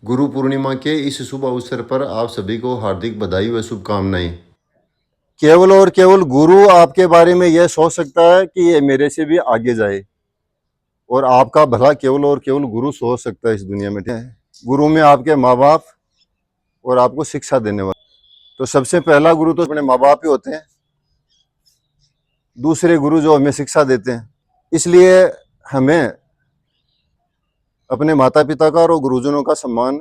गुरु पूर्णिमा के इस शुभ अवसर पर आप सभी को हार्दिक बधाई व शुभकामनाएं। केवल और केवल गुरु आपके बारे में यह सोच सकता है कि ये मेरे से भी आगे जाए, और आपका भला केवल और केवल गुरु सोच सकता है इस दुनिया में। गुरु में आपके माँ बाप और आपको शिक्षा देने वाले। तो सबसे पहला गुरु तो अपने माँ बाप ही होते हैं, दूसरे गुरु जो हमें शिक्षा देते हैं। इसलिए हमें अपने माता पिता का और गुरुजनों का सम्मान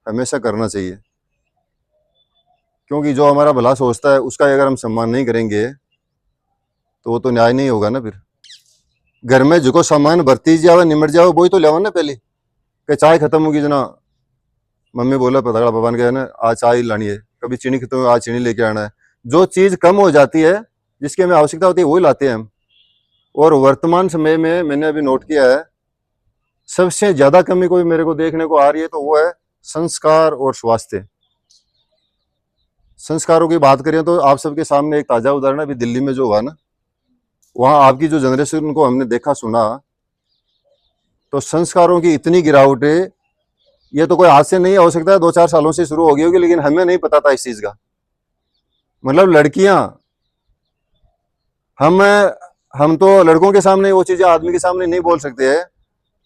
हमेशा करना चाहिए, क्योंकि जो हमारा भला सोचता है उसका अगर हम सम्मान नहीं करेंगे तो वो तो न्याय नहीं होगा ना। फिर घर में जो सामान भरती जावे निमट जावे वही तो लेवा ना। पहले कि चाय खत्म होगी जना, मम्मी बोला पतड़ा भगवान का है ना, आज चाय लानी है। कभी चीनी खत्म हो, आज चीनी लेके आना है। जो चीज कम हो जाती है, जिसकी हमें आवश्यकता होती है, वही लाते हैं हम। और वर्तमान समय में मैंने अभी नोट किया है, सबसे ज्यादा कमी कोई मेरे को देखने को आ रही है तो वो है संस्कार और स्वास्थ्य। संस्कारों की बात करें तो आप सबके सामने एक ताजा उदाहरण अभी दिल्ली में जो हुआ ना, वहां आपकी जो जनरेशन को हमने देखा सुना, तो संस्कारों की इतनी गिरावट है। ये तो कोई आज से नहीं हो सकता है, 2-4 सालों से शुरू हो गई होगी, लेकिन हमें नहीं पता था इस चीज का। मतलब लड़कियां, हम तो लड़कों के सामने वो चीजें आदमी के सामने नहीं बोल सकते हैं,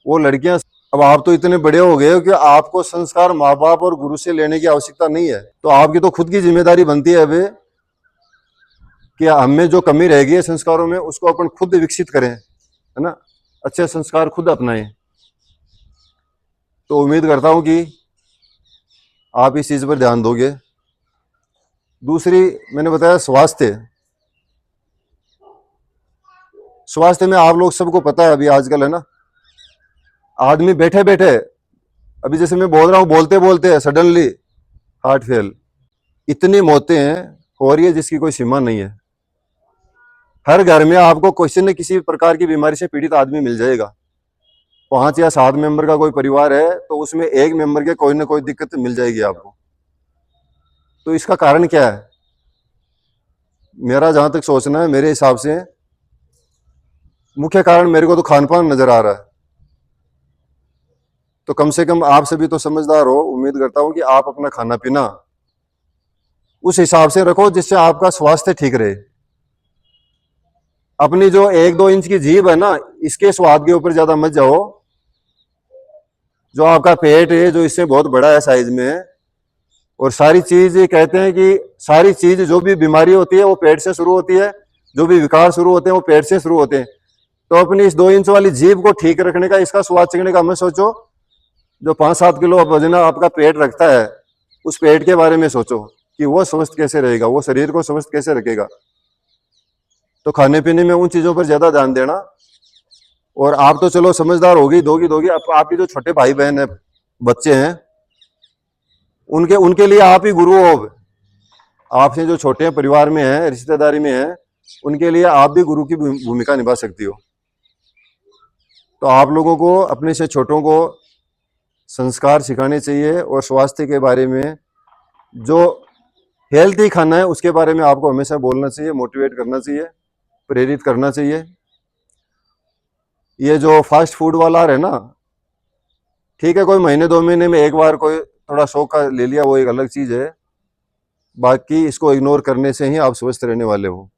वो लड़कियां। अब आप तो इतने बड़े हो गए हो कि आपको संस्कार माँ बाप और गुरु से लेने की आवश्यकता नहीं है। तो आपकी तो खुद की जिम्मेदारी बनती है अभी कि हमें जो कमी रह गई है संस्कारों में, उसको अपन खुद विकसित करें, है ना। अच्छे संस्कार खुद अपनाएं। तो उम्मीद करता हूं कि आप इस चीज पर ध्यान दोगे। दूसरी मैंने बताया स्वास्थ्य। स्वास्थ्य में आप लोग सबको पता है अभी आजकल, है ना, आदमी बैठे बैठे, अभी जैसे मैं बोल रहा हूँ, बोलते बोलते सडनली हार्ट फेल। इतनी मौतें हो रही है जिसकी कोई सीमा नहीं है। हर घर में आपको किसी न किसी प्रकार की बीमारी से पीड़ित आदमी मिल जाएगा। 5 या 7 मेंबर का कोई परिवार है तो उसमें एक मेंबर के कोई ना कोई दिक्कत मिल जाएगी आपको। तो इसका कारण क्या है? मेरा जहां तक सोचना है, मेरे हिसाब से मुख्य कारण मेरे को तो खान पान नजर आ रहा है। तो कम से कम आप सभी तो समझदार हो, उम्मीद करता हूं कि आप अपना खाना पीना उस हिसाब से रखो जिससे आपका स्वास्थ्य ठीक रहे। अपनी जो 1-2 इंच की जीभ है ना, इसके स्वाद के ऊपर ज्यादा मत जाओ। जो आपका पेट है, जो इससे बहुत बड़ा है साइज में, और सारी चीज ये कहते हैं कि सारी चीज जो भी बीमारी होती है वो पेट से शुरू होती है, जो भी विकार शुरू होते हैं वो पेट से शुरू होते हैं। तो अपनी इस 2 इंच वाली जीभ को ठीक रखने का, इसका स्वाद चखने का मत सोचो। जो 5-7 किलो वजन आपका पेट रखता है, उस पेट के बारे में सोचो कि वो स्वस्थ कैसे रहेगा, वो शरीर को स्वस्थ कैसे रखेगा। तो खाने पीने में उन चीजों पर ज्यादा ध्यान देना। और आप तो चलो समझदार होगी, दोगी। आपके जो छोटे भाई बहन है, बच्चे हैं, उनके उनके लिए आप ही गुरु हो। आपसे जो छोटे हैं, परिवार में है, रिश्तेदारी में है, उनके लिए आप भी गुरु की भूमिका निभा सकती हो। तो आप लोगों को अपने से छोटों को संस्कार सिखाने चाहिए, और स्वास्थ्य के बारे में, जो हेल्थी खाना है उसके बारे में आपको हमेशा बोलना चाहिए, मोटिवेट करना चाहिए, प्रेरित करना चाहिए। ये जो फास्ट फूड वाला है ना, ठीक है, कोई महीने 2 महीने में एक बार कोई थोड़ा शौक का ले लिया, वो एक अलग चीज है। बाकी इसको इग्नोर करने से ही आप स्वस्थ रहने वाले हो।